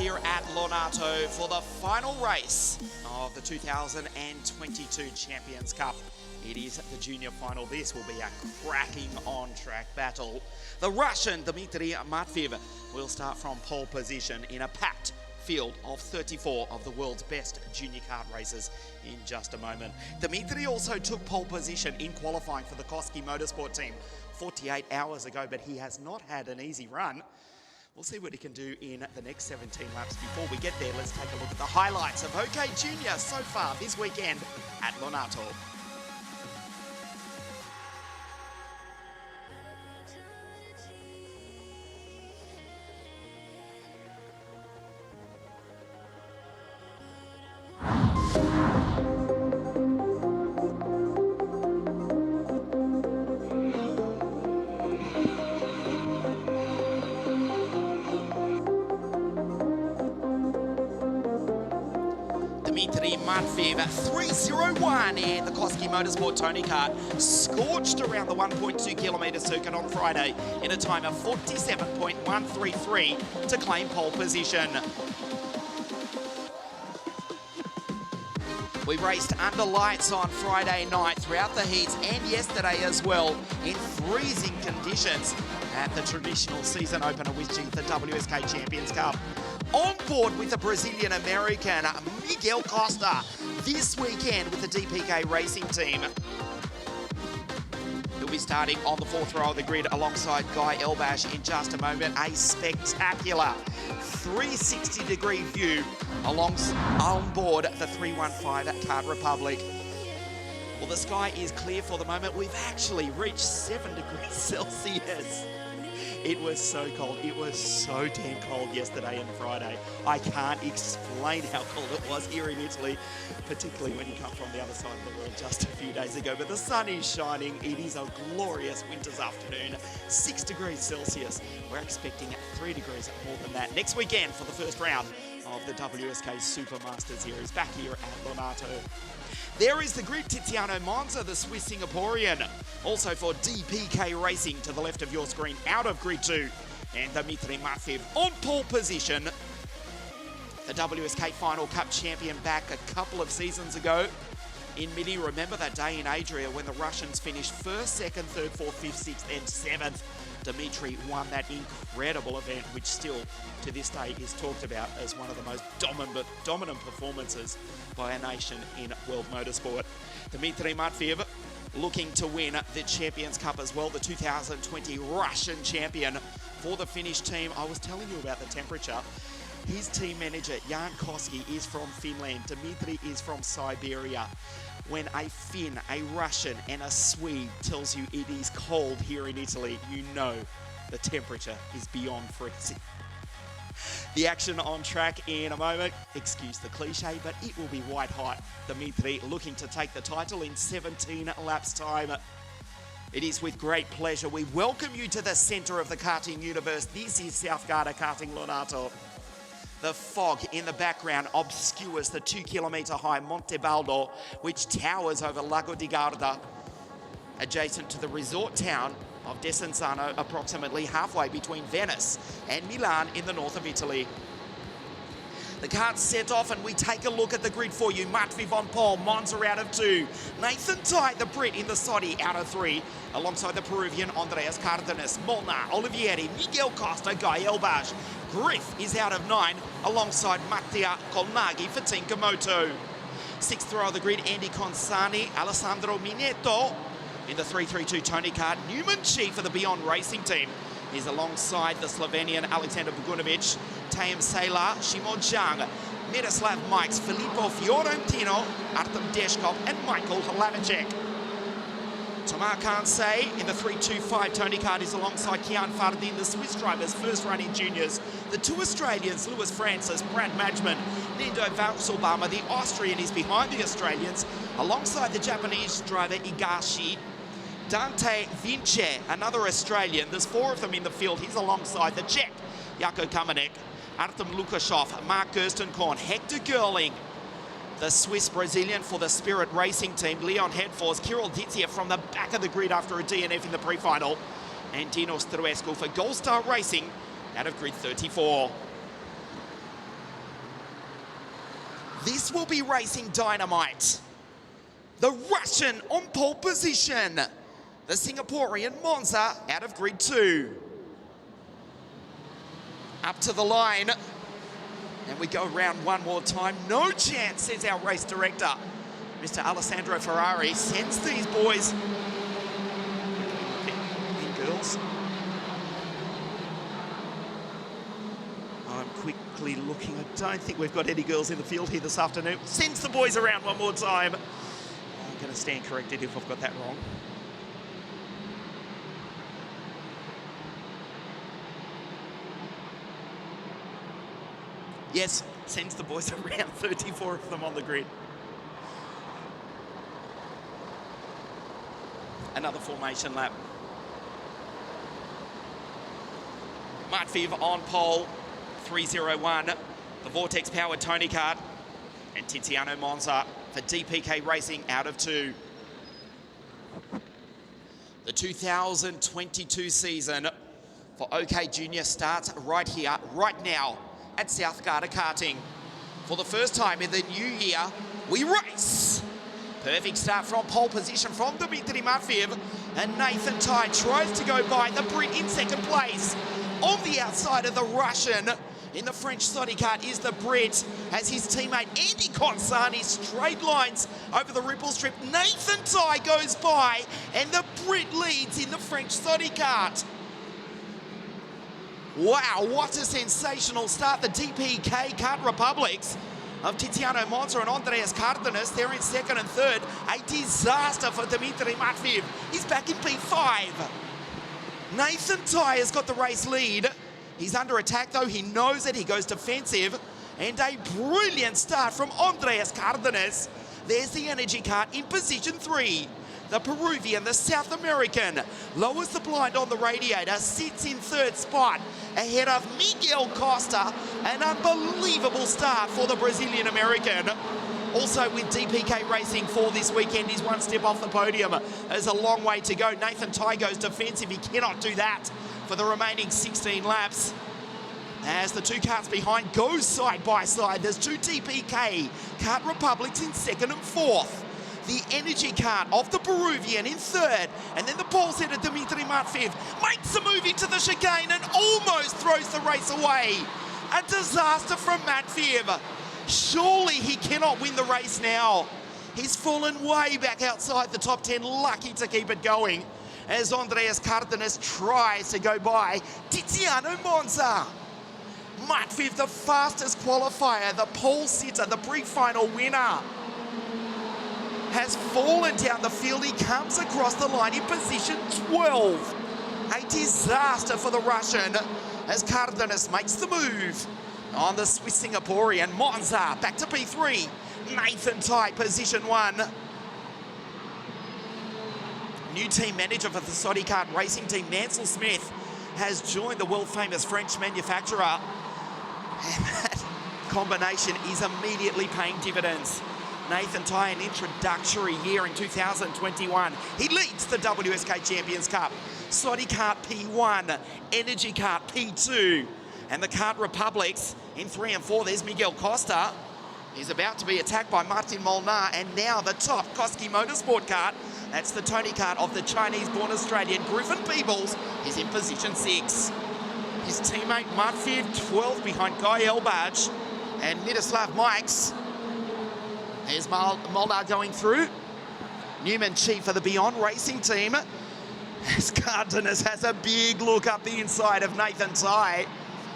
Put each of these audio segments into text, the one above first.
here at Lonato for the final race of the 2022 Champions Cup. It is the junior final. This will be a cracking on-track battle. The Russian Dmitry Matveev will start from pole position in a packed field of 34 of the world's best junior kart racers in just a moment. Dmitry also took pole position in qualifying for the Koski Motorsport team 48 hours ago, but he has not had an easy run. We'll see what he can do in the next 17 laps. Before we get there, let's take a look at the highlights of OK Junior so far this weekend at Lonato. Dmitry Matveev 3:01 in the Koski Motorsport Tony Kart, scorched around the 1.2 kilometre circuit on Friday in a time of 47.133 to claim pole position. We raced under lights on Friday night throughout the heats and yesterday as well in freezing conditions at the traditional season opener with the WSK Champions Cup. On board with the Brazilian-American Miguel Costa this weekend with the DPK Racing team. He'll be starting on the fourth row of the grid alongside Guy Elbash in just a moment. A spectacular 360-degree view on board the 315 Kart Republic. Well, the sky is clear for the moment. We've actually reached 7 degrees Celsius. It was so cold. It was so damn cold yesterday and Friday. I can't explain how cold it was here in Italy, particularly when you come from the other side of the world just a few days ago. But the sun is shining. It is a glorious winter's afternoon. 6 degrees Celsius. We're expecting 3 degrees more than that next weekend for the first round of the WSK Supermaster Series back here at Lonato. There is the grid, Tiziano Monza, the Swiss Singaporean. Also for DPK Racing to the left of your screen, out of grid 2. And Dmitry Matveev on pole position. The WSK Final Cup champion back a couple of seasons ago. In Mini, remember that day in Adria when the Russians finished 1st, 2nd, 3rd, 4th, 5th, 6th and 7th. Dmitry won that incredible event, which still to this day is talked about as one of the most dominant performances by a nation in world motorsport. Dmitry Matveev looking to win the Champions Cup as well, the 2020 Russian champion for the Finnish team. I was telling you about the temperature. His team manager, Jan Koski, is from Finland. Dmitry is from Siberia. When a Finn, a Russian and a Swede tells you it is cold here in Italy, you know the temperature is beyond freezing. The action on track in a moment, excuse the cliche, but it will be white hot. Dmitry looking to take the title in 17 laps time. It is with great pleasure we welcome you to the center of the karting universe. This is South Garda Karting Lonato. The fog in the background obscures the 2-kilometre high Monte Baldo, which towers over Lago di Garda, adjacent to the resort town of Desenzano, approximately halfway between Venice and Milan in the north of Italy. The karts set off and we take a look at the grid for you. Matveev on pole, Monza out of 2. Nathan Tye, the Brit in the Saudi, out of 3. Alongside the Peruvian Andreas Cardenas, Molnar, Olivieri, Miguel Costa, Guy Elbash. Griff is out of 9 alongside Mattia Colnaghi for Tinkamoto. 6th row of the grid, Andy Consani, Alessandro Mineto. In the 332 Tony Kart, Newman Chi for the Beyond Racing team is alongside the Slovenian Alexander Bogunovic, Taim Sela, Shimon Zhang, Miroslav Mikes, Filippo Fiorentino, Artem Deshkov and Michael Hlavacek. Tomar Kansei in the 325 Tony Kart is alongside Kian Fardin, the Swiss driver's first run in juniors. The 2 Australians, Lewis Francis, Brad Madgman, Nindo Valsalbama, the Austrian is behind the Australians, alongside the Japanese driver Igashi. Dante Vince, another Australian. There's 4 of them in the field. He's alongside the Czech, Jako Kamenek, Artem Lukashov, Mark Gerstenkorn, Hector Gerling, the Swiss-Brazilian for the Spirit Racing team, Leon Headforce, Kirill Ditzia from the back of the grid after a DNF in the pre-final, and Dino Struescu for Goldstar Racing out of grid 34. This will be racing dynamite. The Russian on pole position. The Singaporean Monza out of grid 2. Up to the line. And we go around one more time. No chance, says our race director. Mr. Alessandro Ferrari sends these boys in, girls. I'm quickly looking. I don't think we've got any girls in the field here this afternoon. Sends the boys around one more time. I'm going to stand corrected if I've got that wrong. Yes, sends the boys around, 34 of them on the grid. Another formation lap. Matviv on pole, 301. The Vortex-powered Tony Kart. And Tiziano Monza for DPK Racing out of 2. The 2022 season for OK Junior starts right here, right now at South Garter Karting. For the first time in the new year, we race. Perfect start from pole position from Dmitry Matviv, and Nathan Tai tries to go by the Brit in second place. On the outside of the Russian in the French Soddy Kart is the Brit, as his teammate Andy Consani straight lines over the ripple strip. Nathan Tai goes by, and the Brit leads in the French Soddy Kart. Wow, what a sensational start. The DPK Kart Republics of Tiziano Monza and Andreas Cardenas, they're in second and third. A disaster for Dmitry Matviv. He's back in P5. Nathan Tai has got the race lead. He's under attack though, he knows it, he goes defensive. And a brilliant start from Andreas Cardenas. There's the Energy Kart in position 3. The Peruvian, the South American, lowers the blind on the radiator, sits in third spot, ahead of Miguel Costa. An unbelievable start for the Brazilian-American. Also with DPK Racing for this weekend, he's one step off the podium. There's a long way to go. Nathan Tai goes defensive. He cannot do that for the remaining 16 laps. As the two karts behind go side by side, there's two DPK Kart Republics in second and fourth. The Energy Kart of the Peruvian in third, and then the pole setter Dmitry Matviv makes a move into the chicane and almost throws the race away. A disaster from Matviv. Surely he cannot win the race now. He's fallen way back outside the top 10, lucky to keep it going, as Andreas Cardenas tries to go by Tiziano Monza. Matviv, the fastest qualifier, the pole sitter, the pre-final winner, has fallen down the field. He comes across the line in position 12. A disaster for the Russian as Cardenas makes the move. On the Swiss Singaporean, Monza back to P3. Nathan Tai, position 1. New team manager for the Soddy Kart racing team, Mansell Smith, has joined the world-famous French manufacturer. And that combination is immediately paying dividends. Nathan Tai, an introductory year in 2021. He leads the WSK Champions Cup. Soddy Kart P1, Energy Kart P2. And the Kart Republics in 3 and 4. There's Miguel Costa. He's about to be attacked by Martin Molnar. And now the top Koski Motorsport kart. That's the Tony Kart of the Chinese-born Australian Griffin Peebles. He's in position 6. His teammate Matviv, 12th behind Guy Elbaj and Miroslav Mikes. There's Molnar going through. Newman Chi for the Beyond Racing team. As Cardenas has a big look up the inside of Nathan Tai.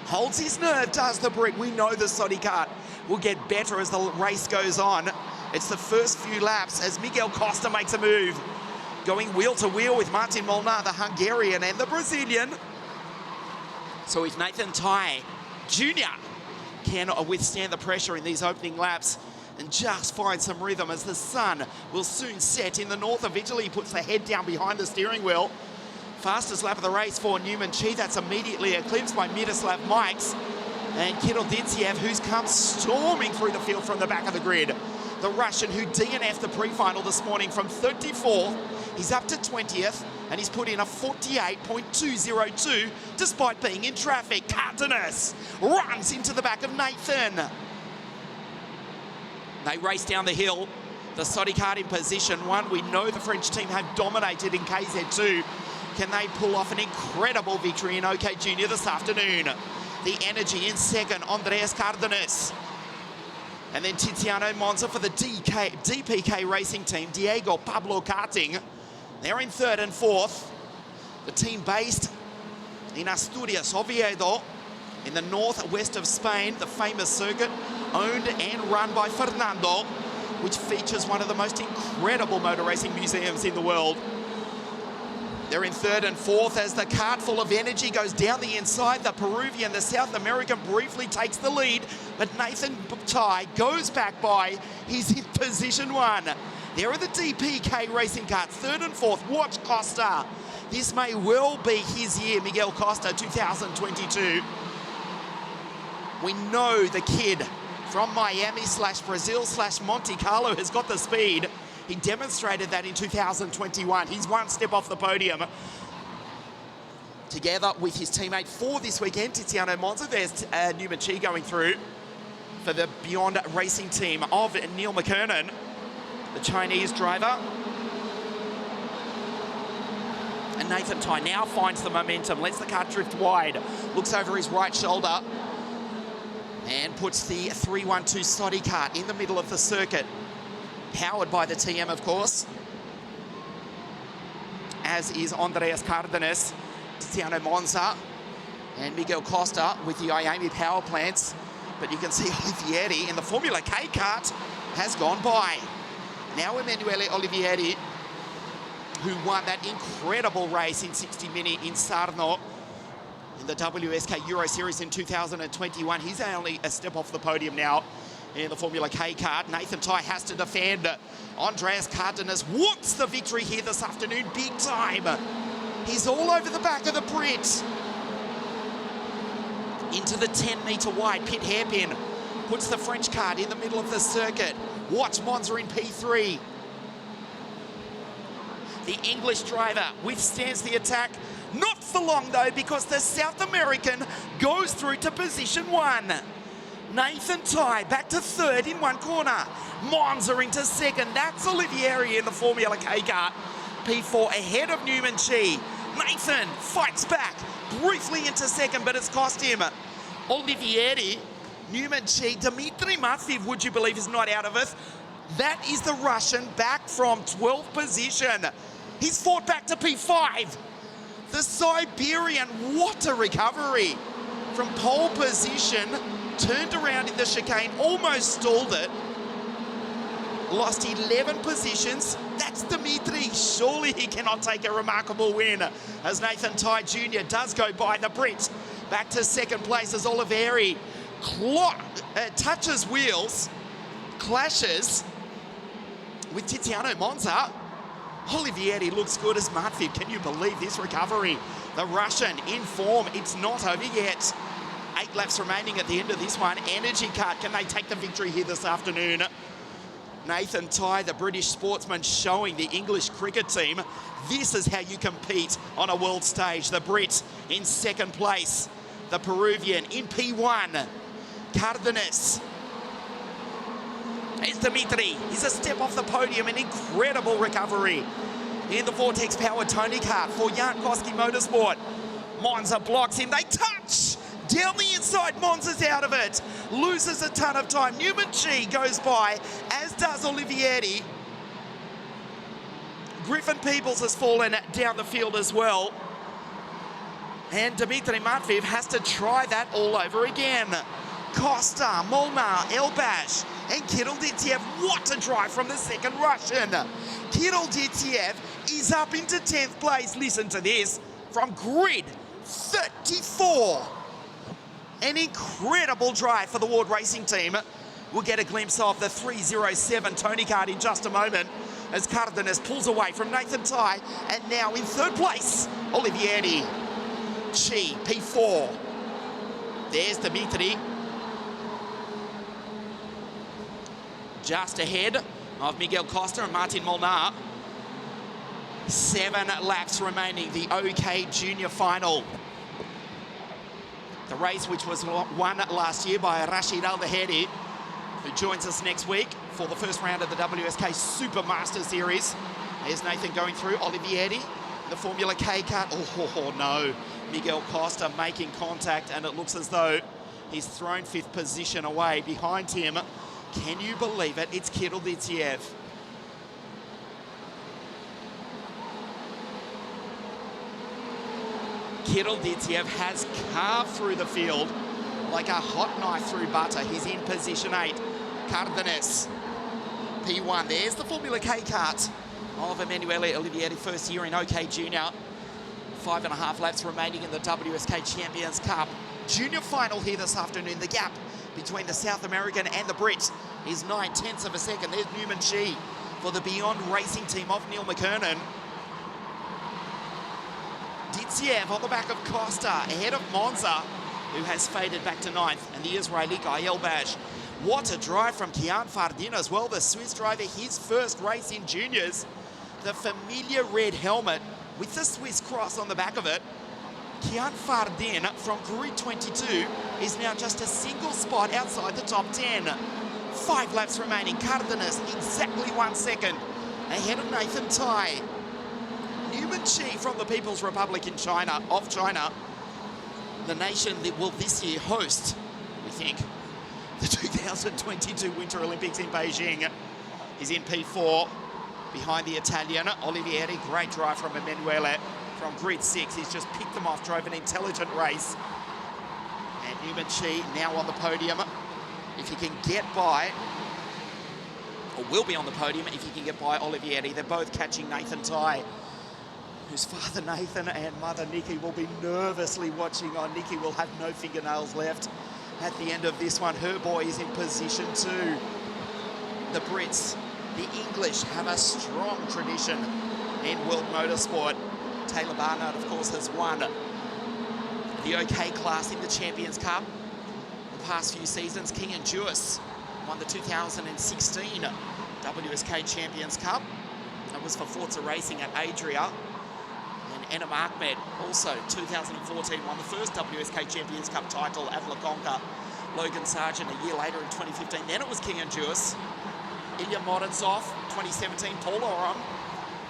Holds his nerve, does the Brit. We know the Soddy Kart will get better as the race goes on. It's the first few laps as Miguel Costa makes a move. Going wheel to wheel with Martin Molnar, the Hungarian and the Brazilian. So if Nathan Tai Jr. can withstand the pressure in these opening laps and just find some rhythm, as the sun will soon set in the north of Italy. He puts the head down behind the steering wheel. Fastest lap of the race for Newman Chi. That's immediately eclipsed by Miroslav Mikes and Kirill Dintsiev, who's come storming through the field from the back of the grid. The Russian who DNF'd the pre-final this morning from 34th. He's up to 20th, and he's put in a 48.202 despite being in traffic. Cardenas runs into the back of Nathan. They race down the hill. The Sodicard in position 1. We know the French team have dominated in KZ2. Can they pull off an incredible victory in OK Junior this afternoon? The energy in second, Andreas Cardenas. And then Tiziano Monza for the DPK racing team, Diego Pablo Karting. They're in third and fourth. The team based in Asturias, Oviedo, in the northwest of Spain, the famous circuit owned and run by Fernando, which features one of the most incredible motor racing museums in the world. They're in third and fourth as the cart full of energy goes down the inside. The Peruvian, the South American, briefly takes the lead, but Nathan Tai goes back by. He's in position 1. There are the DPK racing carts, third and fourth. Watch Costa. This may well be his year, Miguel Costa, 2022. We know the kid from Miami/Brazil/Monte Carlo has got the speed. He demonstrated that in 2021. He's one step off the podium. Together with his teammate for this weekend, Tiziano Monza. There's Newman Chi going through for the Beyond Racing team of Neil McKernan, the Chinese driver. And Nathan Tai now finds the momentum, lets the car drift wide, looks over his right shoulder and puts the 312 Soddy cart in the middle of the circuit. Powered by the TM, of course, as is Andreas Cardenas, Tiziano Monza, and Miguel Costa with the Miami power plants. But you can see Olivieri in the Formula K kart has gone by. Now Emanuele Olivieri, who won that incredible race in 60 minutes in Sarno in the WSK Euro Series in 2021. He's only a step off the podium now in the Formula K kart. Nathan Tai has to defend. Andreas Cardenas wants the victory here this afternoon, big time. He's all over the back of the Brit. Into the 10-metre wide pit hairpin. Puts the French kart in the middle of the circuit. Watch Monza in P3. The English driver withstands the attack. Not for long though, because the South American goes through to position 1. Nathan Tai back to third in one corner. Monza into second. That's Olivieri in the Formula K kart. P4 ahead of Newman Chi. Nathan fights back briefly into second, but it's cost him. Olivieri, Newman Chi, Dmitry Matveev, would you believe, is not out of it. That is the Russian back from 12th position. He's fought back to P5. The Siberian, what a recovery. From pole position, turned around in the chicane, almost stalled it. Lost 11 positions. That's Dmitry. Surely he cannot take a remarkable win as Nathan Tai Jr. does go by the Brit. Back to second place as Olivieri touches wheels, clashes with Tiziano Monza. Olivieri looks good as Matveev. Can you believe this recovery? The Russian in form. It's not over yet. 8 laps remaining at the end of this one. Energy Kart, can they take the victory here this afternoon? Nathan Tai, the British sportsman, showing the English cricket team this is how you compete on a world stage. The Brit in second place. The Peruvian in P1. Cardenas. It's Dmitry. He's a step off the podium. An incredible recovery in the Vortex powered Tony kart for Jankowski Motorsport. Monza blocks him. They touch. Down the inside, Monza's out of it. Loses a ton of time. Newman Chi goes by, as does Olivieri. Griffin Peebles has fallen down the field as well. And Dmitry Matveev has to try that all over again. Costa, Molnar, Elbash, and Kirilditiev. What a drive from the second Russian. Kirilditiev is up into 10th place. Listen to this. From grid 34. An incredible drive for the Ward Racing team. We'll get a glimpse of the 307 Tony kart in just a moment as Cardenas pulls away from Nathan Tai. And now in third place, Olivieri. Chi, P4. There's Dmitry. Just ahead of Miguel Costa and Martin Molnar. 7 laps remaining, the OK Junior final. The race which was won last year by Rashid Al-Dahedi who joins us next week for the first round of the WSK Supermaster Series. There's Nathan going through, Olivieri, the Formula K kart. Oh, no. Miguel Costa making contact, and it looks as though he's thrown 5th position away. Behind him, can you believe it? It's Kirill Ditsiev. Kirill Ditsiev has carved through the field like a hot knife through butter. He's in position 8. Cardenas, P1. There's the Formula K kart of Emanuele Olivieri, first year in OK Junior. 5.5 laps remaining in the WSK Champions Cup. Junior final here this afternoon. The gap between the South American and the Brit is 9/10 of a second. There's Newman Chi for the Beyond Racing team of Neil McKernan. Ditsiev on the back of Costa, ahead of Monza, who has faded back to 9th, and the Israeli Guy Elbash. What a drive from Kian Fardin as well, the Swiss driver, his first race in juniors. The familiar red helmet with the Swiss cross on the back of it. Kian Fardin from grid 22 is now just a single spot outside the top 10. 5 laps remaining. Cardenas exactly 1 second ahead of Nathan Tai. Newman Chi from the People's Republic of China, the nation that will this year host, we think, the 2022 Winter Olympics in Beijing, is in P4 behind the Italian Olivieri. Great drive from Emanuele from grid 6. He's just picked them off, drove an intelligent race. And Newman Chi now on the podium. If he can get by, or will be on the podium if he can get by Olivieri. They're both catching Nathan Tai, whose father Nathan and mother Nikki will be nervously watching on. Nikki will have no fingernails left at the end of this one. Her boy is in position 2. The Brits, the English, have a strong tradition in world motorsport. Taylor Barnard, of course, has won the OK class in the Champions Cup the past few seasons. King and Jewis won the 2016 WSK Champions Cup. That was for Forza Racing at Adria. And Enam Ahmed, also 2014, won the first WSK Champions Cup title at La Conca. Logan Sargent a year later in 2015. Then it was King and Jewis. Ilya Morozov, 2017. Paul Oron,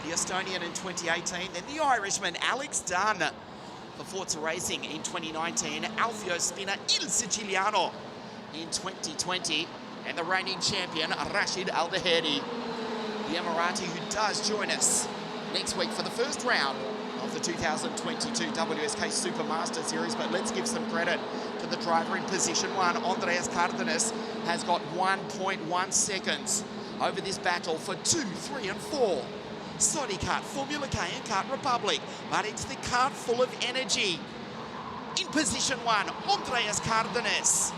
the Estonian, in 2018. Then the Irishman, Alex Dunn, for Forza Racing in 2019. Alfio Spina, Il Siciliano in 2020. And the reigning champion, Rashid Al-Dahedi, the Emirati, who does join us next week for the first round of the 2022 WSK Supermaster Series. But let's give some credit to the driver in position 1. Andreas Cardenas has got 1.1 seconds over this battle for 2, 3 and 4. Sodi Kart, Formula K and Kart Republic, but it's the kart full of energy. In position 1, Andreas Cardenas,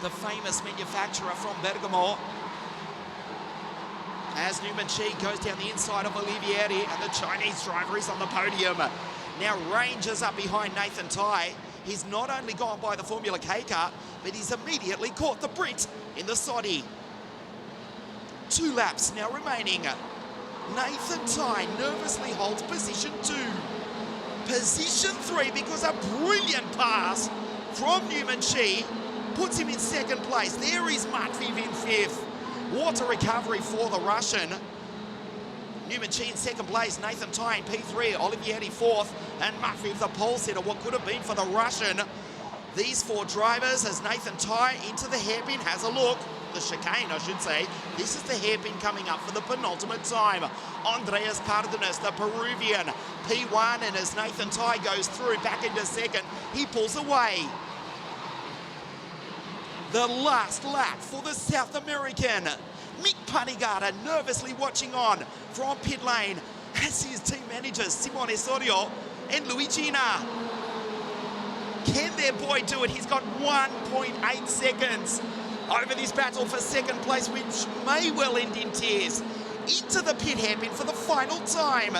the famous manufacturer from Bergamo, as Newman Chi goes down the inside of Olivieri, and the Chinese driver is on the podium. Now Rangers up behind Nathan Tai. He's not only gone by the Formula K kart, but he's immediately caught the Brit in the Sodi. 2 laps now remaining. Nathan Tai nervously holds position 2. Position 3, because a brilliant pass from Newman Chi puts him in 2nd place. There is Matviv in 5th. Water recovery for the Russian. Newman Chi in 2nd place, Nathan Tai in P3, Olivieri 4th, and Matviv the pole sitter. What could have been for the Russian. These 4 drivers, as Nathan Tai into the hairpin, has a look. The chicane, I should say. This is the hairpin coming up for the penultimate time. Andreas Cardenas, the Peruvian, P1, and as Nathan Tai goes through back into 2nd, he pulls away. The last lap for the South American. Mick Panigata nervously watching on from pit lane as his team managers Simone Sorio and Luigina. Can their boy do it? He's got 1.8 seconds over this battle for 2nd place, which may well end in tears. Into the pit hairpin for the final time.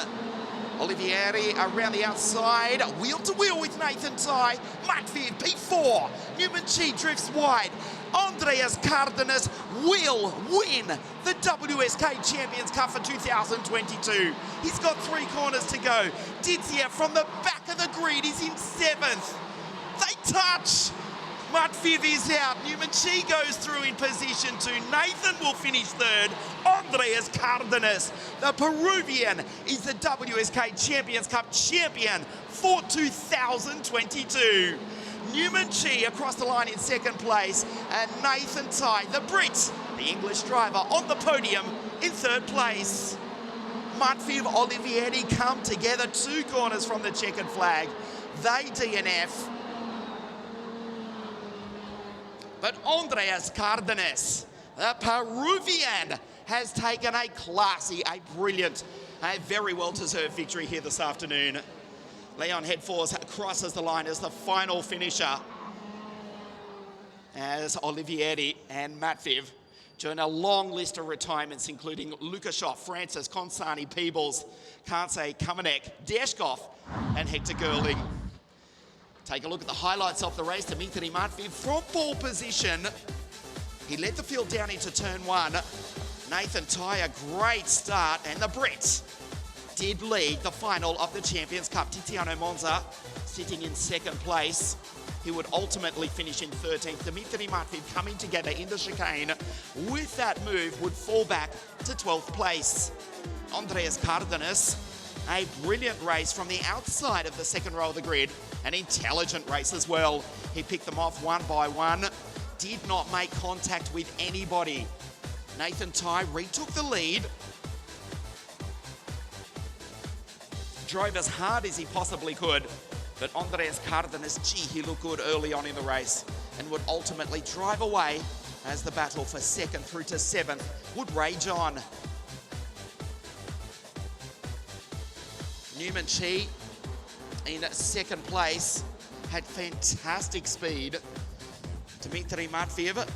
Olivieri around the outside, wheel to wheel with Nathan Tai. Matviv P4. Newman Chi drifts wide. Andreas Cardenas will win the WSK Champions Cup for 2022. He's got 3 corners to go. Ditsiev from the back of the grid is in 7th. They touch. Matviv is out. Newman Chi goes through in position 2. Nathan will finish 3rd. Andreas Cardenas, the Peruvian, is the WSK Champions Cup champion for 2022. Newman Chi across the line in 2nd place, and Nathan Tai, the Brit, the English driver, on the podium in 3rd place. Matviv Olivieri come together 2 corners from the checkered flag. They DNF. But Andreas Cardenas, the Peruvian, has taken a classy, a brilliant, a very well-deserved victory here this afternoon. Leon Headforth crosses the line as the final finisher, as Olivieri and Matviv join a long list of retirements, including Lukashov, Francis, Konsani, Peebles, Kansei, Kamenek, Deshkov, and Hector Gerling. Take a look at the highlights of the race. Dmitry Matviv from pole position. He led the field down into turn 1. Nathan Tai, a great start, and the Brits did lead the final of the Champions Cup. Tiziano Monza sitting in 2nd place. He would ultimately finish in 13th. Dmitry Matviv coming together in the chicane. With that move, would fall back to 12th place. Andreas Cardenas, a brilliant race from the outside of the 2nd row of the grid. An intelligent race as well. He picked them off one by one. Did not make contact with anybody. Nathan Tai retook the lead. Drove as hard as he possibly could. But Andreas Cardenas, he looked good early on in the race and would ultimately drive away as the battle for 2nd through to 7th would rage on. Newman Chi in 2nd place, had fantastic speed. Dmitry Matviv,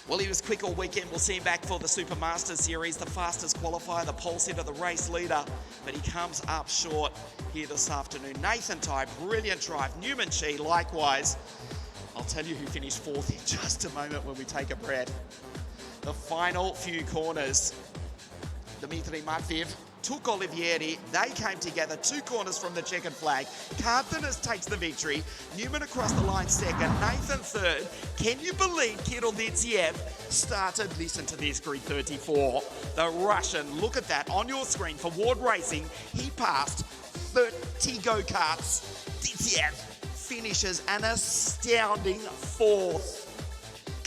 well, he was quick all weekend. We'll see him back for the Super Masters Series, the fastest qualifier, the pole sitter, the race leader, but he comes up short here this afternoon. Nathan Tai, brilliant drive. Newman Chi, likewise. I'll tell you who finished 4th in just a moment when we take a breath. The final few corners, Dmitry Matviv took Olivieri. They came together 2 corners from the checkered flag. Cardenas takes the victory. Newman across the line 2nd. Nathan 3rd. Can you believe Kirill Ditsiev started? Listen to this, grid 34. The Russian, look at that on your screen for Ward Racing. He passed 30 go-karts. Ditsiev finishes an astounding 4th.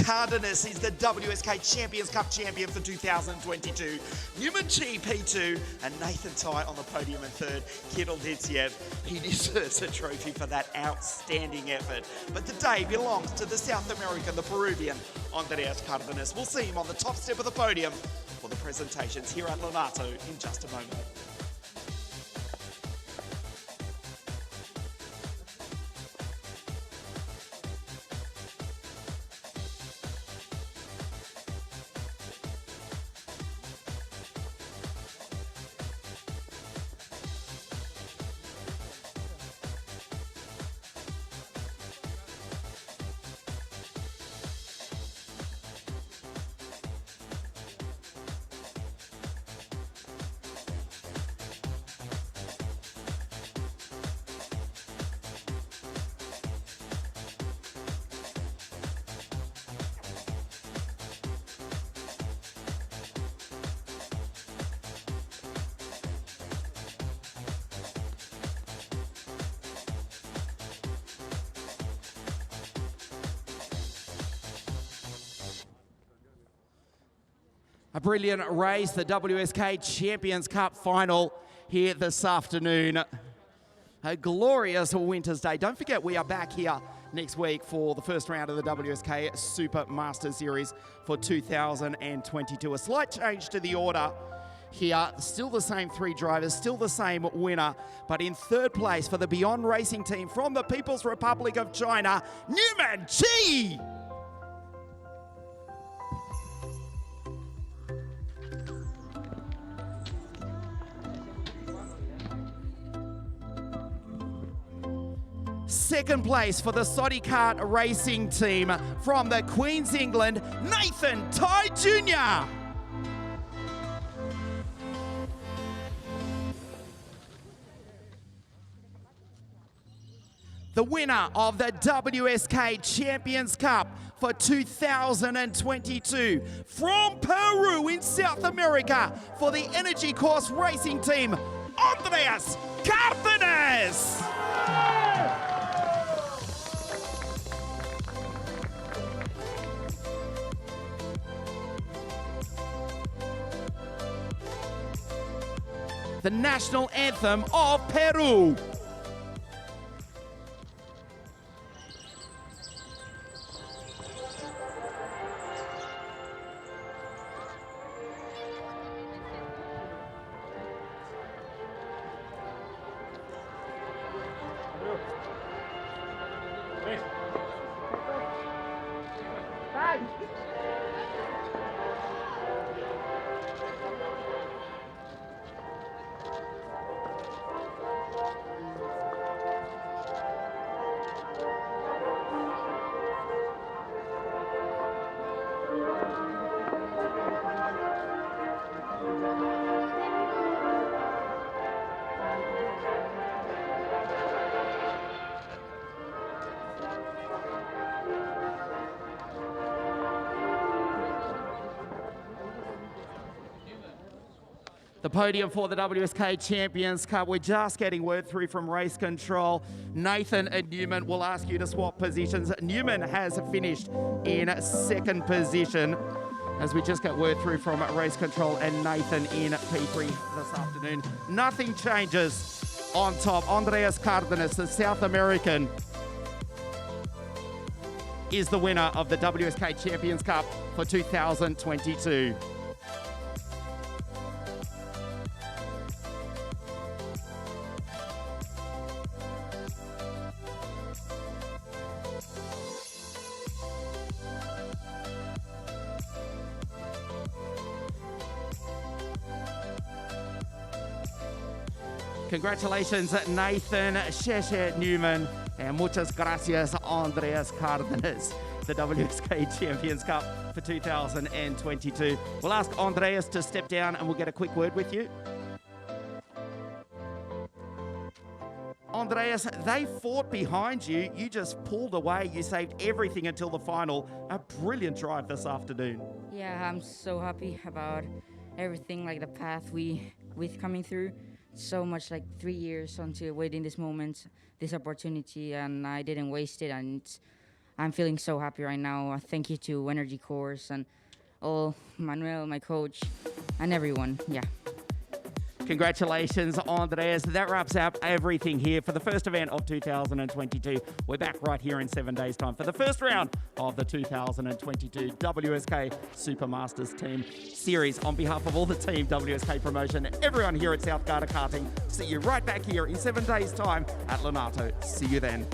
Cardenas is the WSK Champions Cup champion for 2022. Newman Chi P2 and Nathan Tai on the podium in 3rd. Kirill Ditsiev, he deserves a trophy for that outstanding effort. But the day belongs to the South American, the Peruvian, Andreas Cardenas. We'll see him on the top step of the podium for the presentations here at Lonato in just a moment. A brilliant race, the WSK Champions Cup final here this afternoon. A glorious winter's day. Don't forget, we are back here next week for the first round of the WSK Super Masters Series for 2022. A slight change to the order here. Still the same 3 drivers, still the same winner, but in 3rd place for the Beyond Racing team from the People's Republic of China, Newman Chi. Second place for the Soddy Kart Racing team from the Queen's England, Nathan Tai Jr. the winner of the WSK Champions Cup for 2022 from Peru in South America for the Energy Course Racing Team, Andreas Cardenas. The national anthem of Peru. The podium for the WSK Champions Cup. We're just getting word through from race control. Nathan and Newman will ask you to swap positions. Newman has finished in second position as we just got word through from race control and Nathan in P3 this afternoon. Nothing changes on top. Andreas Cardenas, the South American, is the winner of the WSK Champions Cup for 2022. Congratulations, Nathan Sheshe Newman, and muchas gracias, Andreas Cardenas, the WSK Champions Cup for 2022. We'll ask Andreas to step down and we'll get a quick word with you. Andreas, they fought behind you. You just pulled away. You saved everything until the final. A brilliant drive this afternoon. Yeah, I'm so happy about everything, like the path we've coming through. So much, like 3 years until waiting this moment, this opportunity, and I didn't waste it, and I'm feeling so happy right now. Thank you to Energy Course and all, Manuel, my coach, and everyone. Yeah. Congratulations, Andreas. That wraps up everything here for the first event of 2022. We're back right here in 7 days' time for the first round of the 2022 WSK Supermasters Team Series. On behalf of all the team WSK promotion, everyone here at South Garda Karting, see you right back here in 7 days' time at Lonato. See you then.